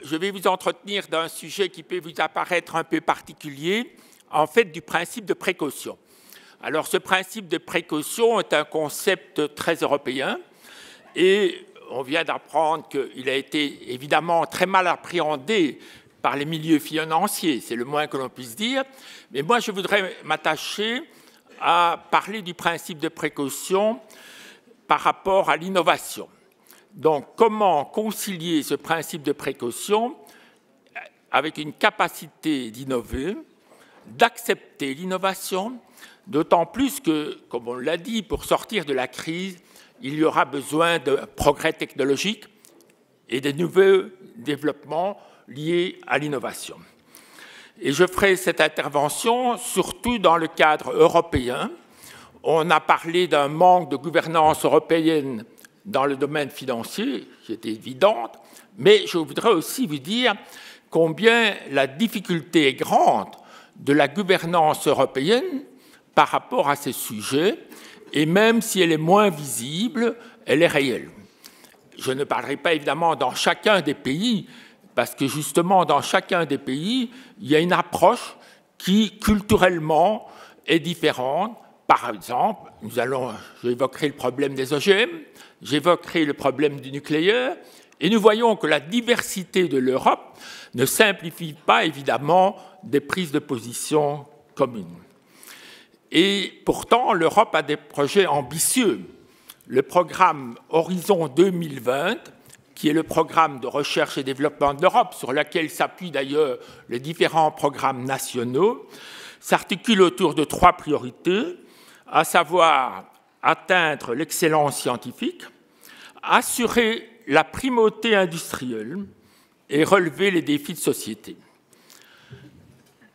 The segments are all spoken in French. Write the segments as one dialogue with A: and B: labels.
A: je vais vous entretenir d'un sujet qui peut vous apparaître un peu particulier, en fait du principe de précaution. Alors ce principe de précaution est un concept très européen et on vient d'apprendre qu'il a été évidemment très mal appréhendé par les milieux financiers, c'est le moins que l'on puisse dire. Mais moi, je voudrais m'attacher à parler du principe de précaution par rapport à l'innovation. Donc, comment concilier ce principe de précaution avec une capacité d'innover, d'accepter l'innovation, d'autant plus que, comme on l'a dit, pour sortir de la crise, il y aura besoin de progrès technologiques et de nouveaux développements liés à l'innovation. Et je ferai cette intervention surtout dans le cadre européen. On a parlé d'un manque de gouvernance européenne dans le domaine financier, qui est évidente, mais je voudrais aussi vous dire combien la difficulté est grande de la gouvernance européenne par rapport à ces sujets, et même si elle est moins visible, elle est réelle. Je ne parlerai pas évidemment dans chacun des pays, parce que justement dans chacun des pays, il y a une approche qui culturellement est différente. Par exemple, j'évoquerai le problème des OGM, j'évoquerai le problème du nucléaire, et nous voyons que la diversité de l'Europe ne simplifie pas évidemment des prises de position communes. Et pourtant, l'Europe a des projets ambitieux. Le programme Horizon 2020, qui est le programme de recherche et développement de l'Europe, sur lequel s'appuient d'ailleurs les différents programmes nationaux, s'articule autour de 3 priorités, à savoir atteindre l'excellence scientifique, assurer la primauté industrielle et relever les défis de société.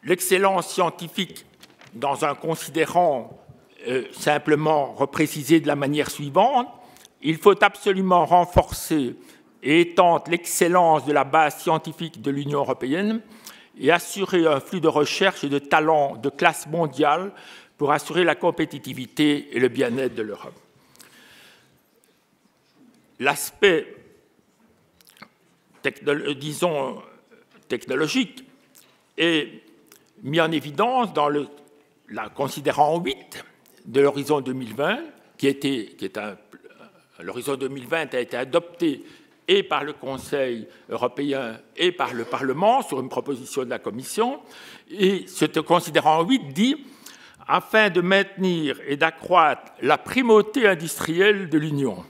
A: L'excellence scientifique, dans un considérant simplement reprécisé de la manière suivante, il faut absolument renforcer et étendre l'excellence de la base scientifique de l'Union européenne et assurer un flux de recherche et de talents de classe mondiale pour assurer la compétitivité et le bien-être de l'Europe. L'aspect, technologique est mis en évidence dans le considérant 8 de l'horizon 2020, l'horizon 2020 a été adopté et par le Conseil européen et par le Parlement sur une proposition de la Commission. Et ce considérant 8 dit « Afin de maintenir et d'accroître la primauté industrielle de l'Union,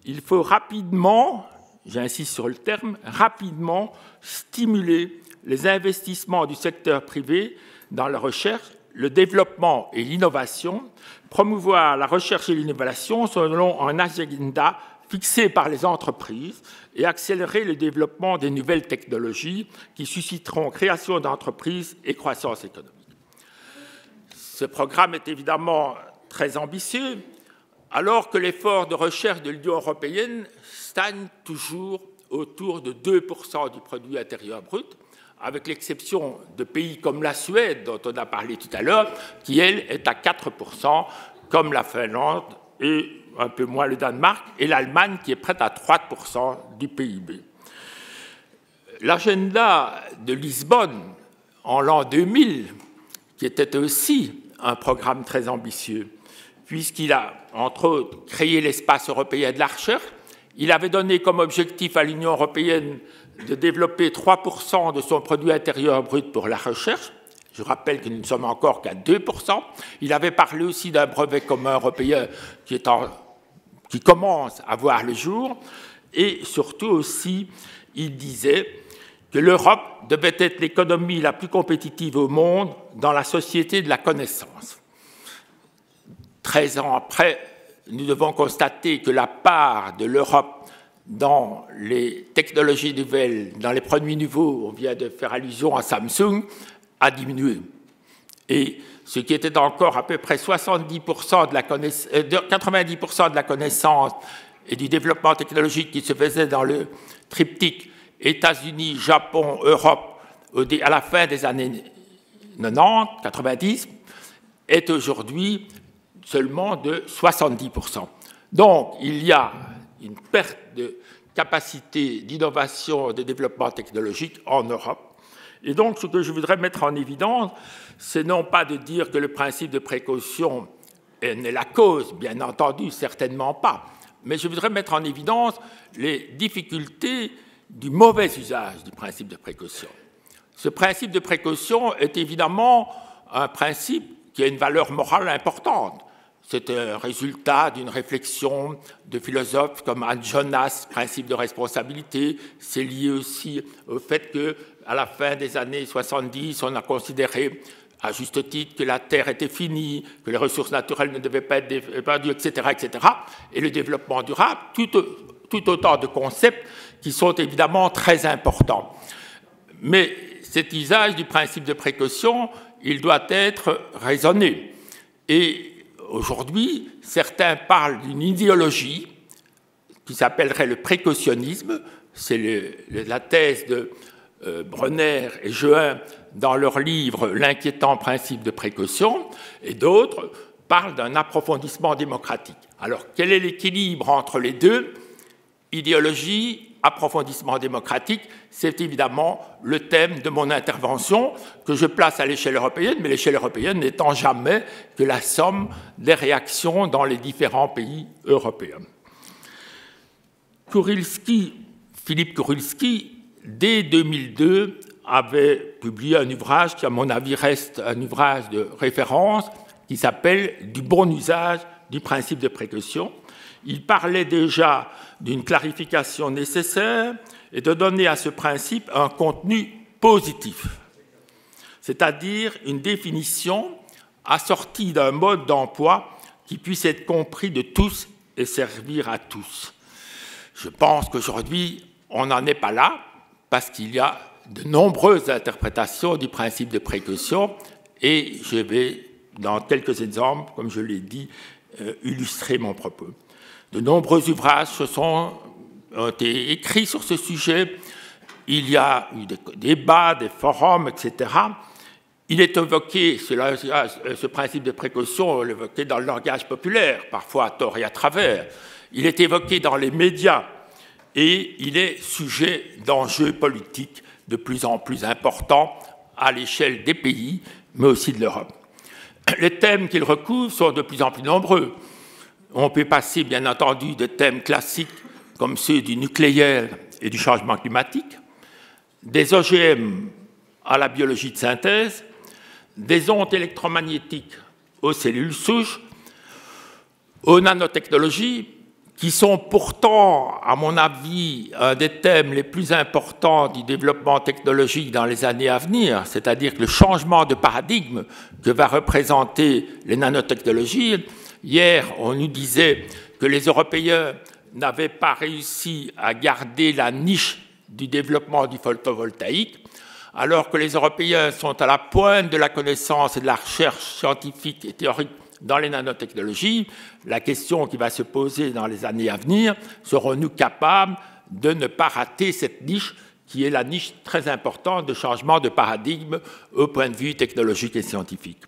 A: il faut rapidement, j'insiste sur le terme, rapidement stimuler les investissements du secteur privé dans la recherche, le développement et l'innovation, promouvoir la recherche et l'innovation selon un agenda fixé par les entreprises et accélérer le développement des nouvelles technologies qui susciteront création d'entreprises et croissance économique. » Ce programme est évidemment très ambitieux, alors que l'effort de recherche de l'Union européenne stagne toujours autour de 2% du produit intérieur brut, avec l'exception de pays comme la Suède, dont on a parlé tout à l'heure, qui, elle, est à 4%, comme la Finlande et un peu moins le Danemark, et l'Allemagne, qui est prête à 3% du PIB. L'agenda de Lisbonne, en l'an 2000, qui était aussi un programme très ambitieux, puisqu'il a, entre autres, créé l'espace européen de la recherche. Il avait donné comme objectif à l'Union européenne de développer 3% de son produit intérieur brut pour la recherche. Je rappelle que nous ne sommes encore qu'à 2%. Il avait parlé aussi d'un brevet commun européen qui commence à voir le jour. Et surtout aussi, il disait que l'Europe devait être l'économie la plus compétitive au monde dans la société de la connaissance. 13 ans après, nous devons constater que la part de l'Europe dans les technologies nouvelles, dans les produits nouveaux, on vient de faire allusion à Samsung, a diminué. Et ce qui était encore à peu près 90% de 90% de la connaissance et du développement technologique qui se faisait dans le triptyque États-Unis, Japon, Europe, à la fin des années 90, 90, est aujourd'hui seulement de 70%. Donc, il y a une perte de capacité d'innovation et de développement technologique en Europe. Et donc, ce que je voudrais mettre en évidence, c'est non pas de dire que le principe de précaution n'est la cause, bien entendu, certainement pas, mais je voudrais mettre en évidence les difficultés du mauvais usage du principe de précaution. Ce principe de précaution est évidemment un principe qui a une valeur morale importante. C'est un résultat d'une réflexion de philosophes comme Hans Jonas, principe de responsabilité. C'est lié aussi au fait qu'à la fin des années 70, on a considéré à juste titre que la Terre était finie, que les ressources naturelles ne devaient pas être perdues, etc., etc. Et le développement durable, tout autant de concepts qui sont évidemment très importants. Mais cet usage du principe de précaution, il doit être raisonné. Et aujourd'hui, certains parlent d'une idéologie qui s'appellerait le précautionnisme. C'est la thèse de Brenner et Jeun dans leur livre « L'inquiétant principe de précaution », et d'autres parlent d'un approfondissement démocratique. Alors, quel est l'équilibre entre les deux? Idéologie, approfondissement démocratique, c'est évidemment le thème de mon intervention que je place à l'échelle européenne, mais l'échelle européenne n'étant jamais que la somme des réactions dans les différents pays européens. Philippe Kurilski, dès 2002, avait publié un ouvrage qui, à mon avis, reste un ouvrage de référence, qui s'appelle « Du bon usage du principe de précaution ». Il parlait déjà d'une clarification nécessaire et de donner à ce principe un contenu positif, c'est-à-dire une définition assortie d'un mode d'emploi qui puisse être compris de tous et servir à tous. Je pense qu'aujourd'hui, on n'en est pas là, parce qu'il y a de nombreuses interprétations du principe de précaution, et je vais, dans quelques exemples, comme je l'ai dit, illustrer mon propos. De nombreux ouvrages ont été écrits sur ce sujet. Il y a eu des débats, des forums, etc. Il est évoqué, ce principe de précaution, on l'évoquait dans le langage populaire, parfois à tort et à travers. Il est évoqué dans les médias et il est sujet d'enjeux politiques de plus en plus importants à l'échelle des pays, mais aussi de l'Europe. Les thèmes qu'il recouvre sont de plus en plus nombreux. On peut passer, bien entendu, de thèmes classiques comme ceux du nucléaire et du changement climatique, des OGM à la biologie de synthèse, des ondes électromagnétiques aux cellules souches, aux nanotechnologies, qui sont pourtant, à mon avis, un des thèmes les plus importants du développement technologique dans les années à venir, c'est-à-dire que le changement de paradigme que va représenter les nanotechnologies. Hier, on nous disait que les Européens n'avaient pas réussi à garder la niche du développement du photovoltaïque, alors que les Européens sont à la pointe de la connaissance et de la recherche scientifique et théorique dans les nanotechnologies. La question qui va se poser dans les années à venir, serons-nous capables de ne pas rater cette niche qui est la niche très importante de changement de paradigme au point de vue technologique et scientifique.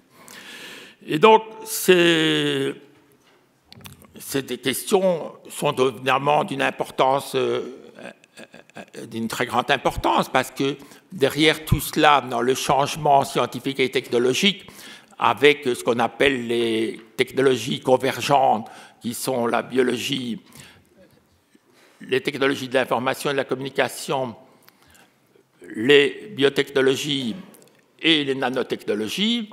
A: Et donc, ces questions sont évidemment d'une importance, d'une très grande importance, parce que derrière tout cela, dans le changement scientifique et technologique, avec ce qu'on appelle les technologies convergentes, qui sont la biologie, les technologies de l'information et de la communication, les biotechnologies et les nanotechnologies,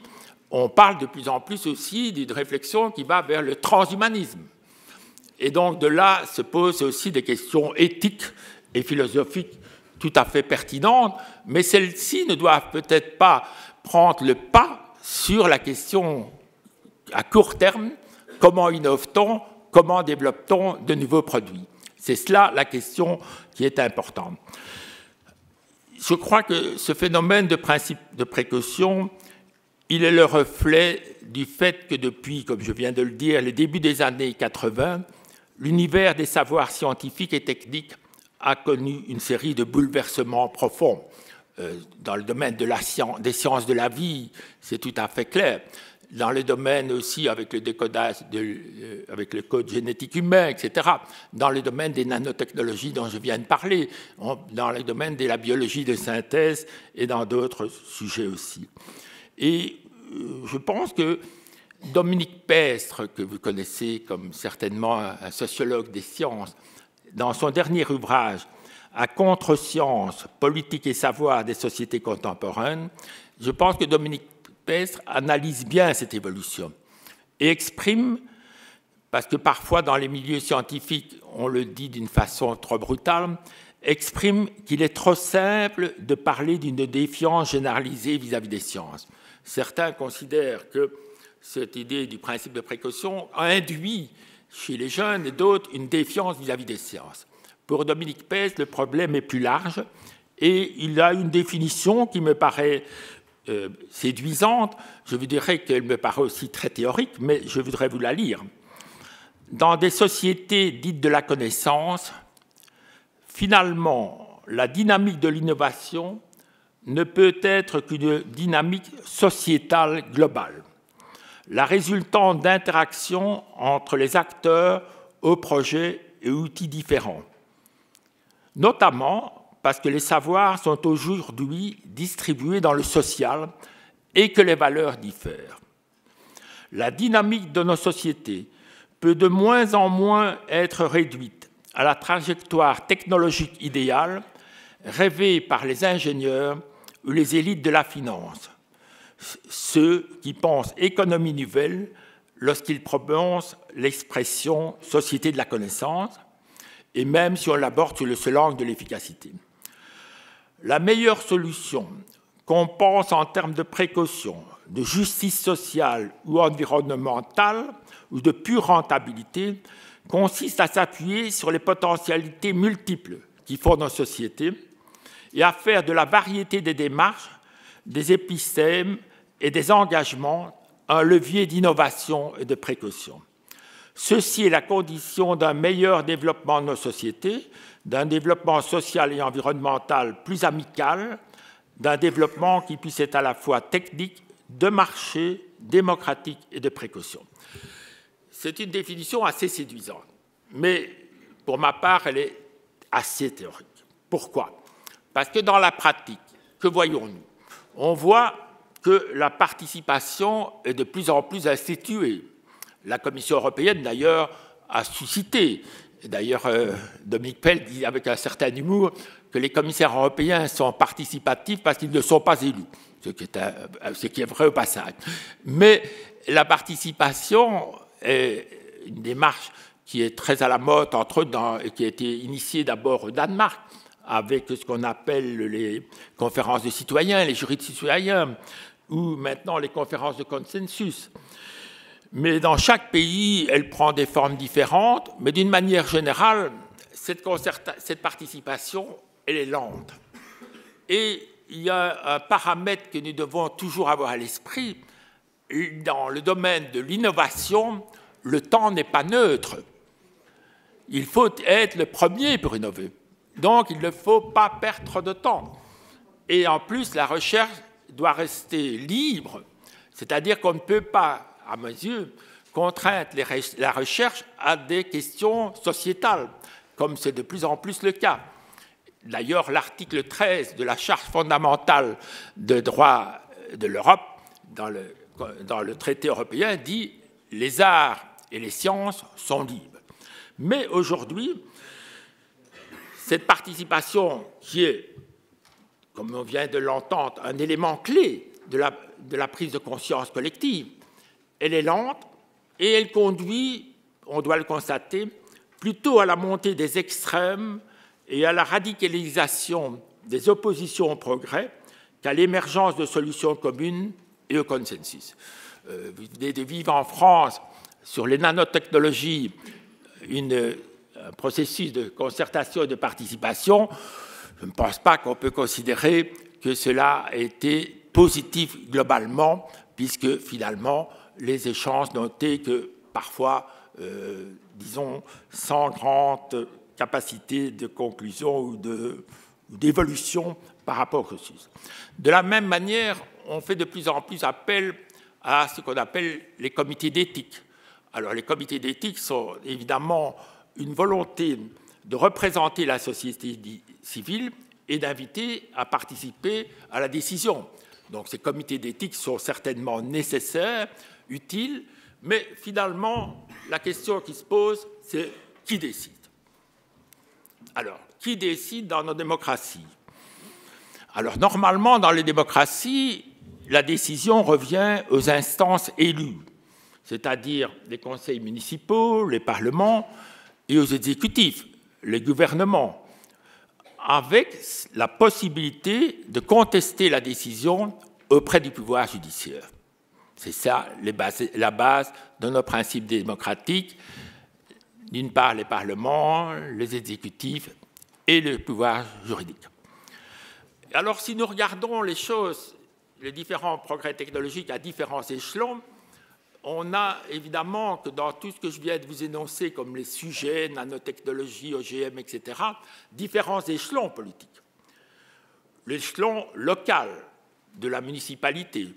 A: on parle de plus en plus aussi d'une réflexion qui va vers le transhumanisme. Et donc de là se posent aussi des questions éthiques et philosophiques tout à fait pertinentes, mais celles-ci ne doivent peut-être pas prendre le pas sur la question à court terme, comment innove-t-on, comment développe-t-on de nouveaux produits? C'est cela la question qui est importante. Je crois que ce phénomène de principe de précaution, il est le reflet du fait que depuis, comme je viens de le dire, le début des années 80, l'univers des savoirs scientifiques et techniques a connu une série de bouleversements profonds. Dans le domaine de des sciences de la vie, c'est tout à fait clair. dans les domaines aussi avec le décodage, avec le code génétique humain, etc., dans les domaines des nanotechnologies dont je viens de parler, dans les domaines de la biologie de synthèse et dans d'autres sujets aussi. Et je pense que Dominique Pestre, que vous connaissez comme certainement un sociologue des sciences, dans son dernier ouvrage « À contre-science, politique et savoir des sociétés contemporaines », je pense que Dominique Pestre analyse bien cette évolution et exprime, parce que parfois dans les milieux scientifiques, on le dit d'une façon trop brutale, exprime qu'il est trop simple de parler d'une défiance généralisée vis-à-vis des sciences. Certains considèrent que cette idée du principe de précaution induit chez les jeunes et d'autres une défiance vis-à-vis des sciences. Pour Dominique Pestre, le problème est plus large et il a une définition qui me paraît séduisante. Je vous dirais qu'elle me paraît aussi très théorique, mais je voudrais vous la lire. Dans des sociétés dites de la connaissance, finalement, la dynamique de l'innovation ne peut être qu'une dynamique sociétale globale, la résultante d'interactions entre les acteurs aux projets et outils différents, notamment parce que les savoirs sont aujourd'hui distribués dans le social et que les valeurs diffèrent. La dynamique de nos sociétés peut de moins en moins être réduite à la trajectoire technologique idéale rêvée par les ingénieurs ou les élites de la finance, ceux qui pensent économie nouvelle lorsqu'ils prononcent l'expression « société de la connaissance », et même si on l'aborde sous le seul angle de l'efficacité. La meilleure solution, qu'on pense en termes de précaution, de justice sociale ou environnementale, ou de pure rentabilité, consiste à s'appuyer sur les potentialités multiples qui font nos sociétés et à faire de la variété des démarches, des épistémes et des engagements un levier d'innovation et de précaution. Ceci est la condition d'un meilleur développement de nos sociétés, d'un développement social et environnemental plus amical, d'un développement qui puisse être à la fois technique, de marché, démocratique et de précaution. C'est une définition assez séduisante, mais pour ma part, elle est assez théorique. Pourquoi? Parce que dans la pratique, que voyons-nous? On voit que la participation est de plus en plus instituée. La Commission européenne, d'ailleurs, a suscité. D'ailleurs, Dominique Pell dit avec un certain humour que les commissaires européens sont participatifs parce qu'ils ne sont pas élus, ce qui est vrai au passage. Mais la participation est une démarche qui est très à la mode, entre autres, et qui a été initiée d'abord au Danemark, avec ce qu'on appelle les conférences de citoyens, les jurys de citoyens, ou maintenant les conférences de consensus. Mais dans chaque pays, elle prend des formes différentes, mais d'une manière générale, cette participation, elle est lente. Et il y a un paramètre que nous devons toujours avoir à l'esprit. Dans le domaine de l'innovation, le temps n'est pas neutre. Il faut être le premier pour innover. Donc, il ne faut pas perdre de temps. Et en plus, la recherche doit rester libre, c'est-à-dire qu'on ne peut pas, à mes yeux, contraindre la recherche à des questions sociétales, comme c'est de plus en plus le cas. D'ailleurs, l'article 13 de la Charte fondamentale de droit de l'Europe, dans le traité européen, dit « les arts et les sciences sont libres ». Mais aujourd'hui, cette participation qui est, comme on vient de l'entendre, un élément clé de la prise de conscience collective, elle est lente et elle conduit, on doit le constater, plutôt à la montée des extrêmes et à la radicalisation des oppositions au progrès qu'à l'émergence de solutions communes et au consensus. Vous venez de vivre en France, sur les nanotechnologies, un processus de concertation et de participation. Je ne pense pas qu'on peut considérer que cela a été positif globalement, puisque finalement, les échanges n'ont été que parfois, disons, sans grande capacité de conclusion ou d'évolution par rapport au processus. De la même manière, on fait de plus en plus appel à ce qu'on appelle les comités d'éthique. Alors les comités d'éthique sont évidemment une volonté de représenter la société civile et d'inviter à participer à la décision. Donc ces comités d'éthique sont certainement nécessaires, utiles, mais finalement, la question qui se pose, c'est qui décide? Alors, qui décide dans nos démocraties? Alors, normalement, dans les démocraties, la décision revient aux instances élues, c'est-à-dire les conseils municipaux, les parlements, et aux exécutifs, les gouvernements, avec la possibilité de contester la décision auprès du pouvoir judiciaire. C'est ça la base de nos principes démocratiques. D'une part, les parlements, les exécutifs et le pouvoir juridique. Alors, si nous regardons les choses, les différents progrès technologiques à différents échelons, on a évidemment que dans tout ce que je viens de vous énoncer, comme les sujets, nanotechnologie, OGM, etc., différents échelons politiques. L'échelon local de la municipalité.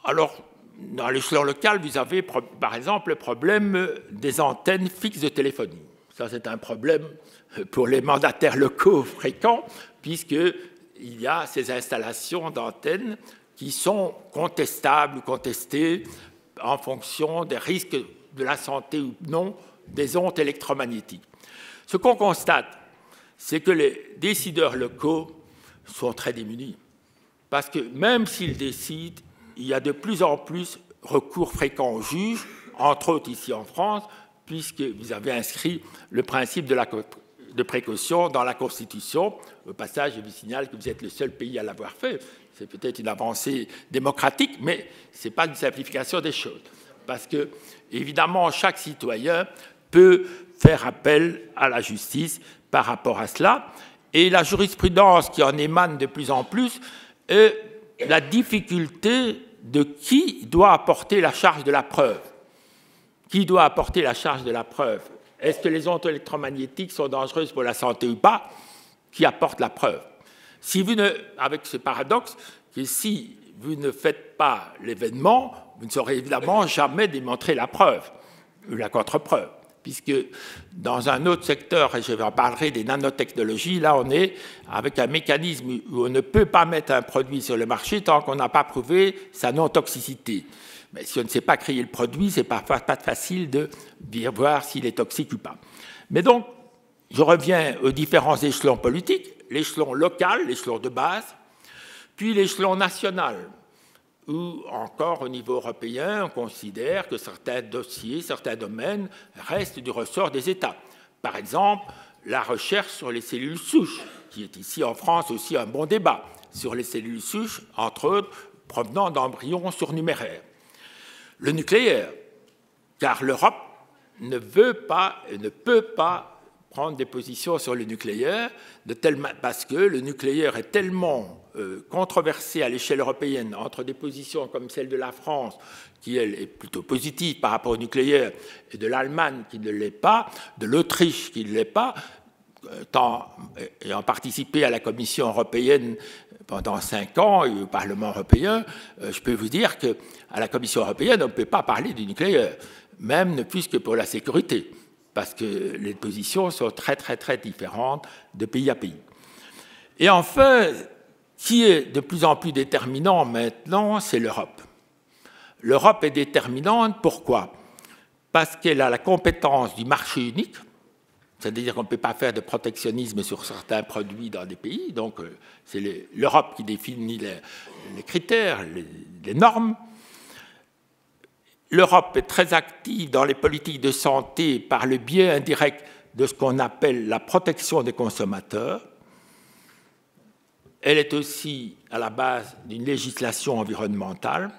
A: Alors, dans l'échelon local, vous avez par exemple le problème des antennes fixes de téléphonie. Ça, c'est un problème pour les mandataires locaux fréquents, puisqu'il y a ces installations d'antennes qui sont contestables ou contestées en fonction des risques de la santé ou non des ondes électromagnétiques. Ce qu'on constate, c'est que les décideurs locaux sont très démunis, parce que même s'ils décident, il y a de plus en plus recours fréquents aux juges, entre autres ici en France, puisque vous avez inscrit le principe de précaution dans la Constitution. Au passage, je vous signale que vous êtes le seul pays à l'avoir fait. C'est peut-être une avancée démocratique, mais ce n'est pas une simplification des choses. Parce que, évidemment, chaque citoyen peut faire appel à la justice par rapport à cela. Et la jurisprudence qui en émane de plus en plus est la difficulté de qui doit apporter la charge de la preuve. Qui doit apporter la charge de la preuve? Est-ce que les ondes électromagnétiques sont dangereuses pour la santé ou pas? Qui apporte la preuve? Avec ce paradoxe que si vous ne faites pas l'événement, vous ne saurez évidemment jamais démontrer la preuve ou la contre-preuve. Puisque dans un autre secteur, et je en parlerai des nanotechnologies, là on est avec un mécanisme où on ne peut pas mettre un produit sur le marché tant qu'on n'a pas prouvé sa non-toxicité. Mais si on ne sait pas créer le produit, c'est parfois pas facile de voir s'il est toxique ou pas. Mais donc, je reviens aux différents échelons politiques, l'échelon local, l'échelon de base, puis l'échelon national, où encore au niveau européen, on considère que certains dossiers, certains domaines restent du ressort des États. Par exemple, la recherche sur les cellules souches, qui est ici en France aussi un bon débat, sur les cellules souches, entre autres, provenant d'embryons surnuméraires. Le nucléaire, car l'Europe ne veut pas et ne peut pas prendre des positions sur le nucléaire, parce que le nucléaire est tellement controversé à l'échelle européenne entre des positions comme celle de la France, qui elle est plutôt positive par rapport au nucléaire, et de l'Allemagne qui ne l'est pas, de l'Autriche qui ne l'est pas, ayant participé à la Commission européenne pendant 5 ans et au Parlement européen, je peux vous dire qu'à la Commission européenne, on ne peut pas parler du nucléaire, même ne plus que pour la sécurité, parce que les positions sont très, très, très différentes de pays à pays. Et enfin, qui est de plus en plus déterminant maintenant, c'est l'Europe. L'Europe est déterminante, pourquoi? Parce qu'elle a la compétence du marché unique, c'est-à-dire qu'on ne peut pas faire de protectionnisme sur certains produits dans des pays, donc c'est l'Europe qui définit les critères, les normes. L'Europe est très active dans les politiques de santé par le biais indirect de ce qu'on appelle la protection des consommateurs. Elle est aussi à la base d'une législation environnementale.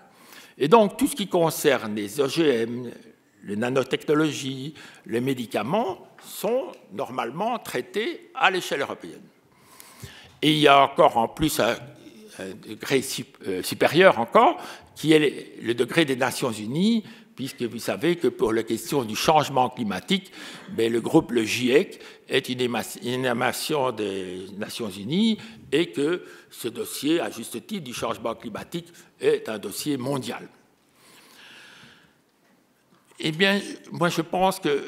A: Et donc, tout ce qui concerne les OGM, les nanotechnologies, les médicaments, sont normalement traités à l'échelle européenne. Et il y a encore en plus un degré supérieur encore, qui est le degré des Nations Unies puisque vous savez que pour la question du changement climatique, le groupe, le GIEC, est une émanation des Nations Unies et que ce dossier, à juste titre, du changement climatique est un dossier mondial. Eh bien, moi je pense que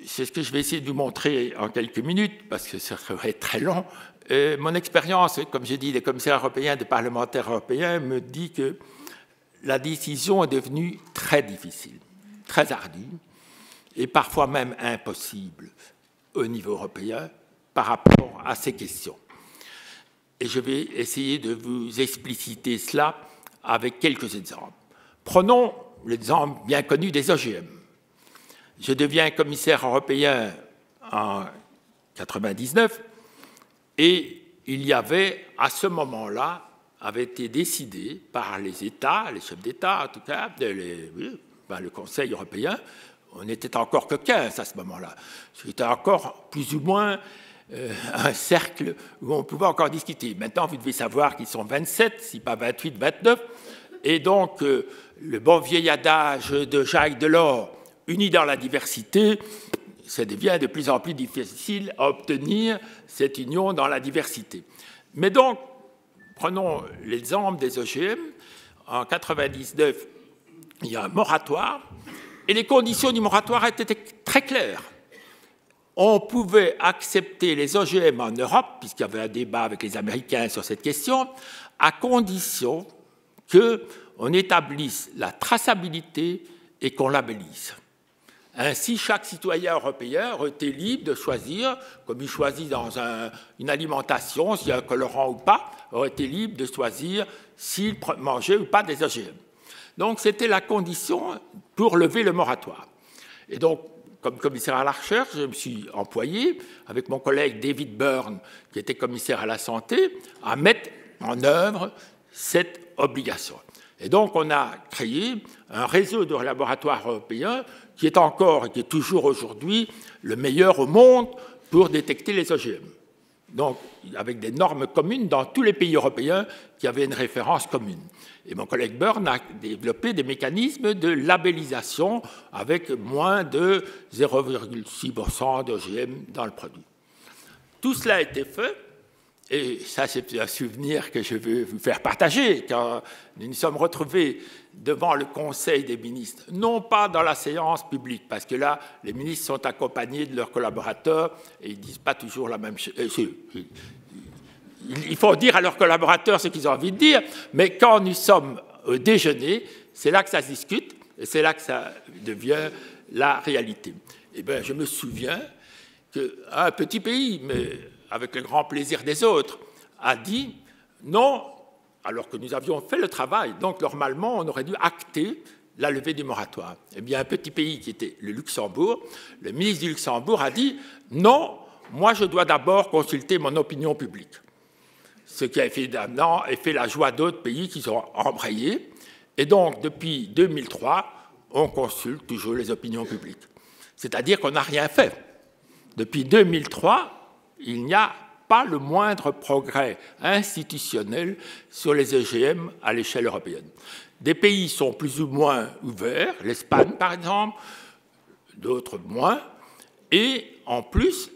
A: c'est ce que je vais essayer de vous montrer en quelques minutes, parce que ça serait très long. Mon expérience, comme j'ai dit, des commissaires européens, des parlementaires européens, me dit que la décision est devenue très difficile, très ardue, et parfois même impossible au niveau européen par rapport à ces questions. Et je vais essayer de vous expliciter cela avec quelques exemples. Prenons l'exemple bien connu des OGM. Je deviens commissaire européen en 1999 et il y avait, à ce moment-là, avait été décidé par les États, les chefs d'État en tout cas, le Conseil européen, on n'était encore que 15 à ce moment-là. C'était encore plus ou moins un cercle où on pouvait encore discuter. Maintenant, vous devez savoir qu'ils sont 27, si pas 28, 29, et donc le bon vieil adage de Jacques Delors, unis dans la diversité, ça devient de plus en plus difficile à obtenir cette union dans la diversité. Mais donc, prenons l'exemple des OGM. En 1999, il y a un moratoire, et les conditions du moratoire étaient très claires. On pouvait accepter les OGM en Europe, puisqu'il y avait un débat avec les Américains sur cette question, à condition qu'on établisse la traçabilité et qu'on labellise. Ainsi, chaque citoyen européen aurait été libre de choisir, comme il choisit dans une alimentation, s'il y a un colorant ou pas, aurait été libre de choisir s'il mangeait ou pas des OGM. Donc, c'était la condition pour lever le moratoire. Et donc, comme commissaire à la recherche, je me suis employé, avec mon collègue David Byrne, qui était commissaire à la santé, à mettre en œuvre cette obligation. Et donc, on a créé un réseau de laboratoires européens qui est encore et qui est toujours aujourd'hui le meilleur au monde pour détecter les OGM. Donc, avec des normes communes dans tous les pays européens qui avaient une référence commune. Et mon collègue Byrne a développé des mécanismes de labellisation avec moins de 0,6% d'OGM dans le produit. Tout cela a été fait. Et ça, c'est un souvenir que je veux vous faire partager quand nous nous sommes retrouvés devant le Conseil des ministres, non pas dans la séance publique, parce que là, les ministres sont accompagnés de leurs collaborateurs et ils ne disent pas toujours la même chose. Il faut dire à leurs collaborateurs ce qu'ils ont envie de dire, mais quand nous sommes au déjeuner, c'est là que ça se discute et c'est là que ça devient la réalité. Eh bien, je me souviens qu'un petit pays, mais avec le grand plaisir des autres, a dit non, alors que nous avions fait le travail. Donc, normalement, on aurait dû acter la levée du moratoire. Eh bien, un petit pays qui était le Luxembourg, le ministre du Luxembourg a dit non, moi, je dois d'abord consulter mon opinion publique. Ce qui a évidemment fait la joie d'autres pays qui sont embrayés. Et donc, depuis 2003, on consulte toujours les opinions publiques. C'est-à-dire qu'on n'a rien fait. Depuis 2003, il n'y a pas le moindre progrès institutionnel sur les OGM à l'échelle européenne. Des pays sont plus ou moins ouverts, l'Espagne par exemple, d'autres moins, et en plus,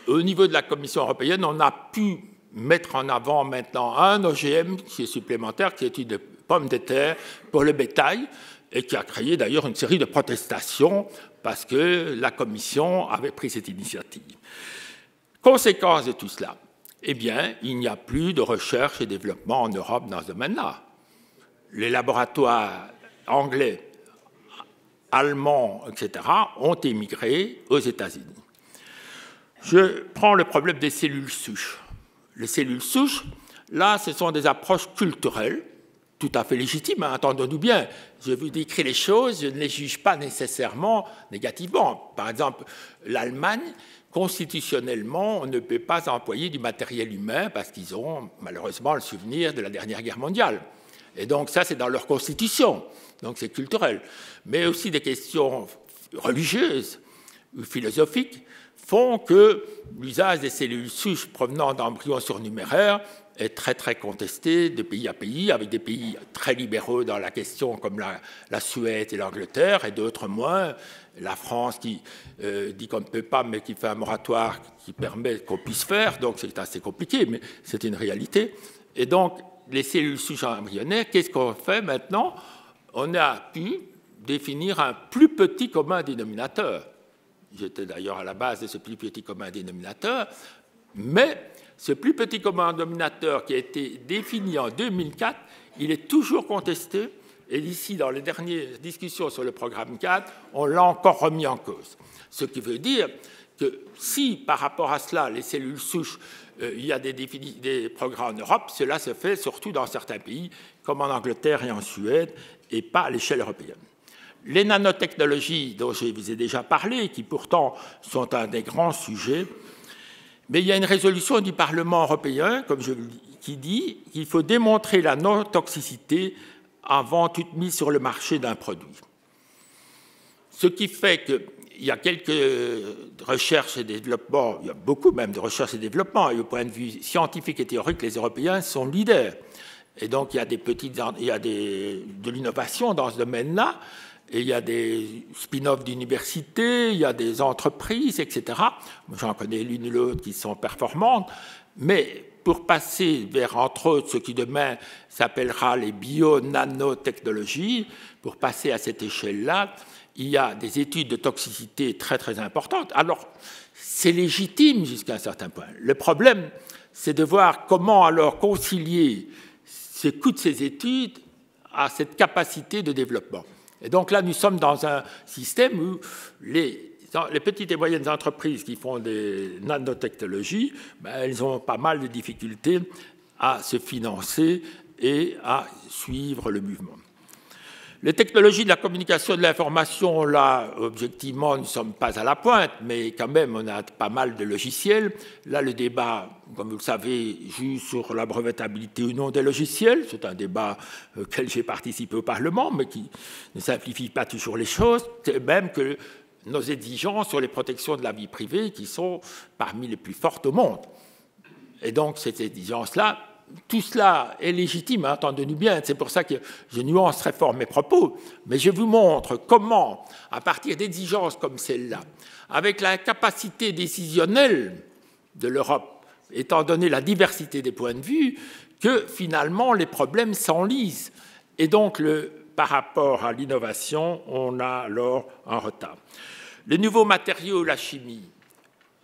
A: au niveau de la Commission européenne, on a pu mettre en avant maintenant un OGM qui est supplémentaire, qui est une pomme de terre pour le bétail, et qui a créé d'ailleurs une série de protestations parce que la Commission avait pris cette initiative. Conséquence de tout cela, eh bien, il n'y a plus de recherche et développement en Europe dans ce domaine-là. Les laboratoires anglais, allemands, etc., ont émigré aux États-Unis. Je prends le problème des cellules souches. Les cellules souches, là, ce sont des approches culturelles, tout à fait légitimes, hein, entendons-nous bien. Je vous décris les choses, je ne les juge pas nécessairement négativement. Par exemple, l'Allemagne, constitutionnellement, on ne peut pas employer du matériel humain parce qu'ils ont malheureusement le souvenir de la dernière guerre mondiale. Et donc ça, c'est dans leur constitution, donc c'est culturel. Mais aussi des questions religieuses ou philosophiques font que l'usage des cellules souches provenant d'embryons surnuméraires est très très contesté de pays à pays, avec des pays très libéraux dans la question comme la Suède et l'Angleterre, et d'autres moins. La France qui dit qu'on ne peut pas, mais qui fait un moratoire qui permet qu'on puisse faire, donc c'est assez compliqué, mais c'est une réalité. Et donc, les cellules souches embryonnaires, qu'est-ce qu'on fait maintenant? On a pu définir un plus petit commun dénominateur. J'étais d'ailleurs à la base de ce plus petit commun dénominateur, mais ce plus petit commun dénominateur qui a été défini en 2004, il est toujours contesté, et ici, dans les dernières discussions sur le programme 4, on l'a encore remis en cause. Ce qui veut dire que si, par rapport à cela, les cellules souches, il y a des progrès en Europe, cela se fait surtout dans certains pays, comme en Angleterre et en Suède, et pas à l'échelle européenne. Les nanotechnologies dont je vous ai déjà parlé, qui pourtant sont un des grands sujets, mais il y a une résolution du Parlement européen, comme je vous dis, qui dit qu'il faut démontrer la non-toxicité avant toute mise sur le marché d'un produit. Ce qui fait qu'il y a quelques recherches et développements, il y a beaucoup même de recherches et développements, et au point de vue scientifique et théorique, les Européens sont leaders. Et donc il y a de l'innovation dans ce domaine-là, et il y a des spin-offs d'universités, il y a des entreprises, etc. J'en connais l'une et l'autre qui sont performantes, mais pour passer vers, entre autres, ce qui demain s'appellera les bio-nanotechnologies, pour passer à cette échelle-là, il y a des études de toxicité très, très importantes. Alors, c'est légitime jusqu'à un certain point. Le problème, c'est de voir comment alors concilier ce coût de ces études à cette capacité de développement. Et donc là, nous sommes dans un système où les petites et moyennes entreprises qui font des nanotechnologies, elles ont pas mal de difficultés à se financer et à suivre le mouvement. Les technologies de la communication et de l'information, là, objectivement, nous ne sommes pas à la pointe, mais quand même, on a pas mal de logiciels. Là, le débat, comme vous le savez, joue sur la brevetabilité ou non des logiciels. C'est un débat auquel j'ai participé au Parlement, mais qui ne simplifie pas toujours les choses, même que nos exigences sur les protections de la vie privée, qui sont parmi les plus fortes au monde. Et donc, cette exigence-là, tout cela est légitime, hein, entendez-nous bien, c'est pour ça que je nuance très fort mes propos, mais je vous montre comment, à partir d'exigences comme celle-là, avec la capacité décisionnelle de l'Europe, étant donné la diversité des points de vue, que finalement les problèmes s'enlisent. Et donc, par rapport à l'innovation, on a alors un retard. Les nouveaux matériaux, la chimie,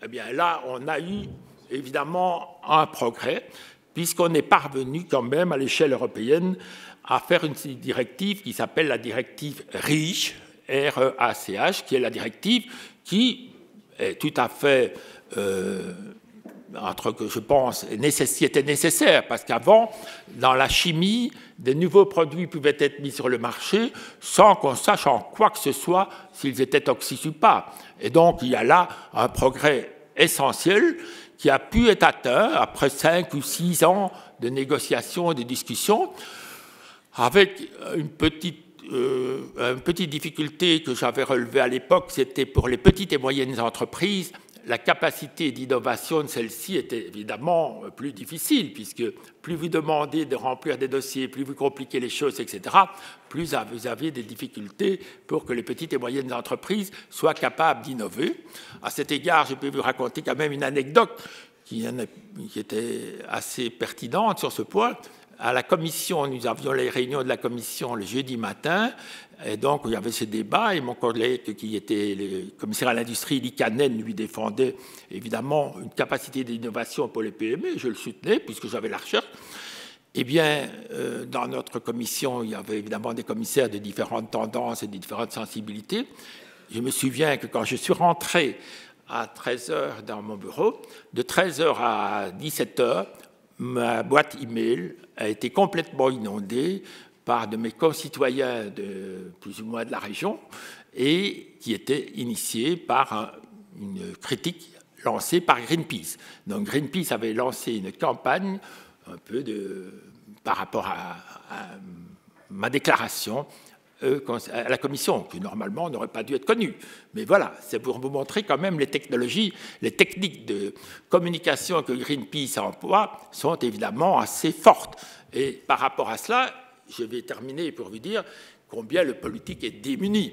A: eh bien là, on a eu évidemment un progrès, puisqu'on est parvenu quand même à l'échelle européenne à faire une directive qui s'appelle la directive REACH, R-E-A-C-H, qui est la directive qui est tout à fait, je pense, qui était nécessaire, parce qu'avant, dans la chimie, des nouveaux produits pouvaient être mis sur le marché sans qu'on sache en quoi que ce soit s'ils étaient toxiques ou pas. Et donc, il y a là un progrès essentiel qui a pu être atteint après 5 ou 6 ans de négociations et de discussions, avec une petite difficulté que j'avais relevée à l'époque, c'était pour les petites et moyennes entreprises, la capacité d'innovation de celle-ci était évidemment plus difficile, puisque plus vous demandez de remplir des dossiers, plus vous compliquez les choses, etc., plus vous avez des difficultés pour que les petites et moyennes entreprises soient capables d'innover. À cet égard, je peux vous raconter quand même une anecdote qui était assez pertinente sur ce point. À la commission, nous avions les réunions de la commission le jeudi matin, et donc il y avait ce débat, et mon collègue qui était le commissaire à l'industrie, Likanen, lui défendait évidemment une capacité d'innovation pour les PME, je le soutenais puisque j'avais la recherche. Eh bien, dans notre commission, il y avait évidemment des commissaires de différentes tendances et de différentes sensibilités. Je me souviens que quand je suis rentré à 13h dans mon bureau, de 13h à 17h, ma boîte email a été complètement inondée par de mes concitoyens de plus ou moins de la région et qui était initiée par une critique lancée par Greenpeace. Donc Greenpeace avait lancé une campagne un peu par rapport à ma déclaration à la Commission, qui normalement n'aurait pas dû être connue. Mais voilà, c'est pour vous montrer quand même les technologies, les techniques de communication que Greenpeace emploie sont évidemment assez fortes. Et par rapport à cela, je vais terminer pour vous dire combien le politique est démuni.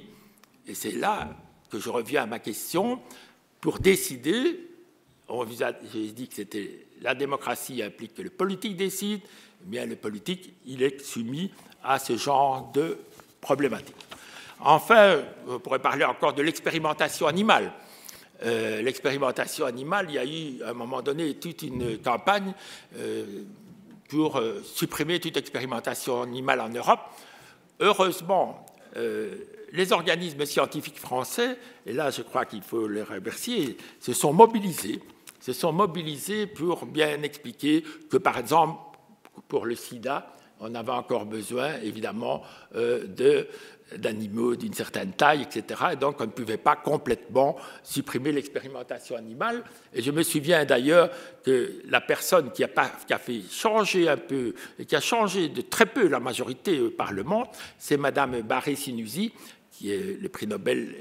A: Et c'est là que je reviens à ma question. Pour décider, j'ai dit que c'était la démocratie implique que le politique décide, eh bien le politique, il est soumis à ce genre de problématique. Enfin, on pourrait parler encore de l'expérimentation animale. L'expérimentation animale, il y a eu à un moment donné toute une campagne pour supprimer toute expérimentation animale en Europe. Heureusement, les organismes scientifiques français, et là je crois qu'il faut les remercier, se sont mobilisés pour bien expliquer que, par exemple, pour le sida, on avait encore besoin, évidemment, d'animaux d'une certaine taille, etc. Et donc, on ne pouvait pas complètement supprimer l'expérimentation animale. Et je me souviens d'ailleurs que la personne qui a fait changer un peu, et qui a changé de très peu la majorité au Parlement, c'est Madame Barré-Sinoussi, qui est le prix Nobel,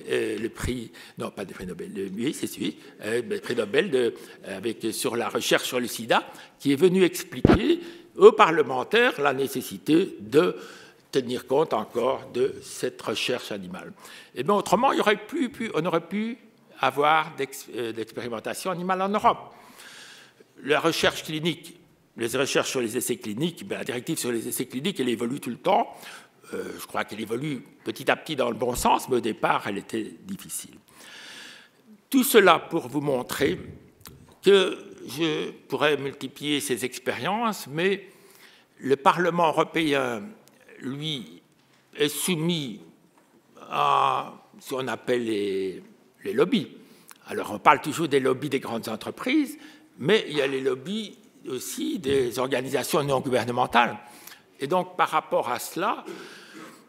A: non pas le prix Nobel, oui, c'est celui, le prix Nobel sur la recherche sur le sida, qui est venu expliquer aux parlementaires la nécessité de tenir compte encore de cette recherche animale. Et bien autrement, on aurait pu avoir d'expérimentation animale en Europe. La recherche clinique, les recherches sur les essais cliniques, la directive sur les essais cliniques, elle évolue tout le temps. Je crois qu'elle évolue petit à petit dans le bon sens, mais au départ, elle était difficile. Tout cela pour vous montrer que je pourrais multiplier ces expériences, mais le Parlement européen, lui, est soumis à ce qu'on appelle les lobbies. Alors, on parle toujours des lobbies des grandes entreprises, mais il y a les lobbies aussi des organisations non gouvernementales. Et donc, par rapport à cela,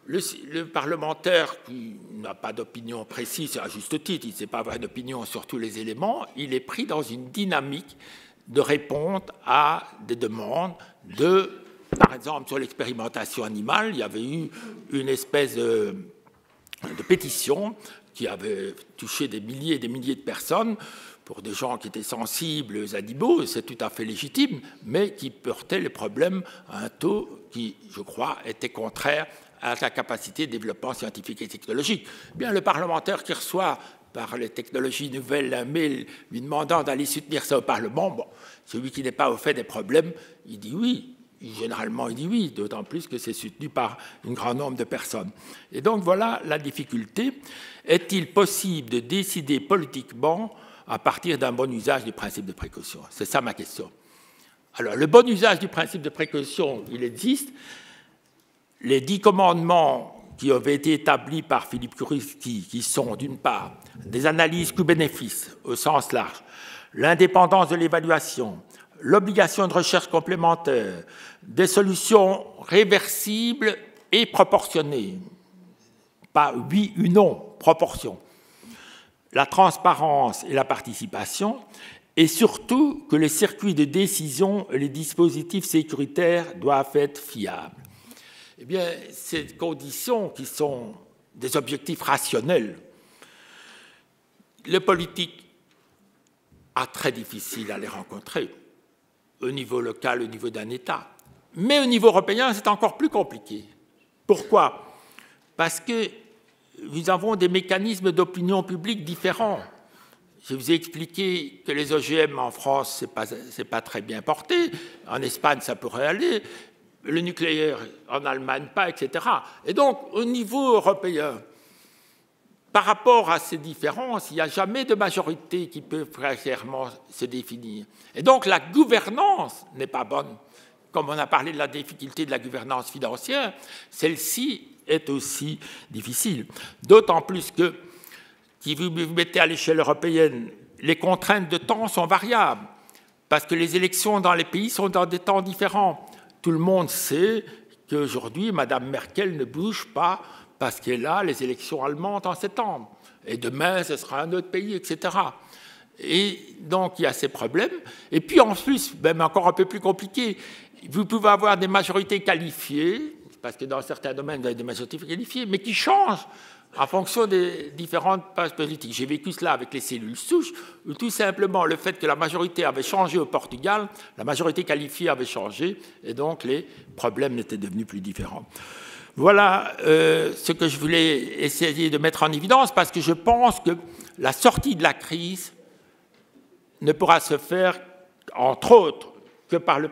A: le parlementaire qui n'a pas d'opinion précise, à juste titre, il ne sait pas avoir d'opinion sur tous les éléments, il est pris dans une dynamique de répondre à des demandes par exemple, sur l'expérimentation animale, il y avait eu une espèce de pétition qui avait touché des milliers et des milliers de personnes pour des gens qui étaient sensibles aux animaux, c'est tout à fait légitime, mais qui portaient les problèmes à un taux qui, je crois, était contraire à la capacité de développement scientifique et technologique. Bien, le parlementaire qui reçoit par les technologies nouvelles un mail lui demandant d'aller soutenir ça au Parlement, bon, celui qui n'est pas au fait des problèmes, il dit oui. Généralement, il dit oui, d'autant plus que c'est soutenu par un grand nombre de personnes. Et donc, voilà la difficulté. Est-il possible de décider politiquement à partir d'un bon usage du principe de précaution? C'est ça ma question. Alors, le bon usage du principe de précaution, il existe. Les 10 commandements qui avaient été établis par Philippe Kurisky, qui sont, d'une part, des analyses coût-bénéfice au sens large, l'indépendance de l'évaluation, l'obligation de recherche complémentaire, des solutions réversibles et proportionnées, pas oui ou non, proportion, la transparence et la participation, et surtout que les circuits de décision et les dispositifs sécuritaires doivent être fiables. Eh bien, ces conditions qui sont des objectifs rationnels, le politique a très difficile à les rencontrer au niveau local, au niveau d'un État. Mais au niveau européen, c'est encore plus compliqué. Pourquoi? Parce que nous avons des mécanismes d'opinion publique différents. Je vous ai expliqué que les OGM en France, ce n'est pas très bien porté. En Espagne, ça pourrait aller. Le nucléaire, en Allemagne, pas, etc. Et donc, au niveau européen, par rapport à ces différences, il n'y a jamais de majorité qui peut très clairement se définir. Et donc, la gouvernance n'est pas bonne. Comme on a parlé de la difficulté de la gouvernance financière, celle-ci est aussi difficile. D'autant plus que, si vous vous mettez à l'échelle européenne, les contraintes de temps sont variables, parce que les élections dans les pays sont dans des temps différents. Tout le monde sait qu'aujourd'hui, Mme Merkel ne bouge pas parce qu'elle a les élections allemandes en septembre. Et demain, ce sera un autre pays, etc. Et donc, il y a ces problèmes. Et puis, en plus, même encore un peu plus compliqué, vous pouvez avoir des majorités qualifiées, parce que dans certains domaines, vous avez des majorités qualifiées, mais qui changent en fonction des différentes bases politiques. J'ai vécu cela avec les cellules souches, où tout simplement le fait que la majorité avait changé au Portugal, la majorité qualifiée avait changé, et donc les problèmes étaient devenus plus différents. Voilà ce que je voulais essayer de mettre en évidence, parce que je pense que la sortie de la crise ne pourra se faire, entre autres, que par le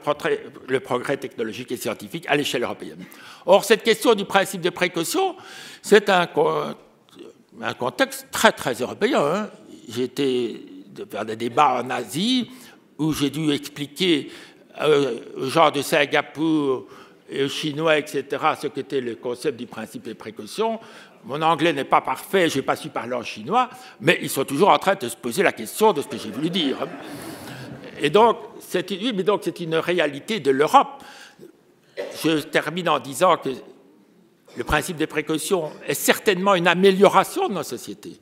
A: progrès technologique et scientifique à l'échelle européenne. Or, cette question du principe de précaution, c'est un contexte très, très européen. Hein. J'ai été faire des débats en Asie où j'ai dû expliquer aux gens de Singapour et aux Chinois, etc., ce qu'était le concept du principe de précaution. Mon anglais n'est pas parfait, je n'ai pas su parler en chinois, mais ils sont toujours en train de se poser la question de ce que j'ai voulu dire. Et donc, c'est une réalité de l'Europe. Je termine en disant que le principe des précautions est certainement une amélioration de nos sociétés.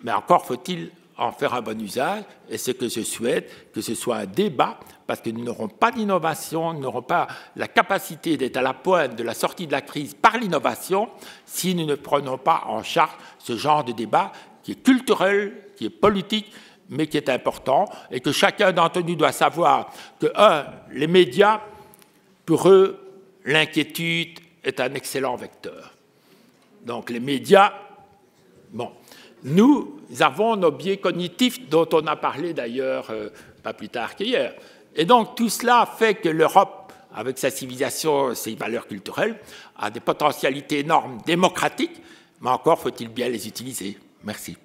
A: Mais encore faut-il en faire un bon usage, et c'est que je souhaite que ce soit un débat, parce que nous n'aurons pas d'innovation, nous n'aurons pas la capacité d'être à la pointe de la sortie de la crise par l'innovation si nous ne prenons pas en charge ce genre de débat qui est culturel, qui est politique, mais qui est important, et que chacun d'entre nous doit savoir que, les médias, pour eux, l'inquiétude est un excellent vecteur. Donc les médias, nous avons nos biais cognitifs dont on a parlé d'ailleurs pas plus tard qu'hier. Et donc tout cela fait que l'Europe, avec sa civilisation, ses valeurs culturelles, a des potentialités énormes démocratiques, mais encore faut-il bien les utiliser. Merci.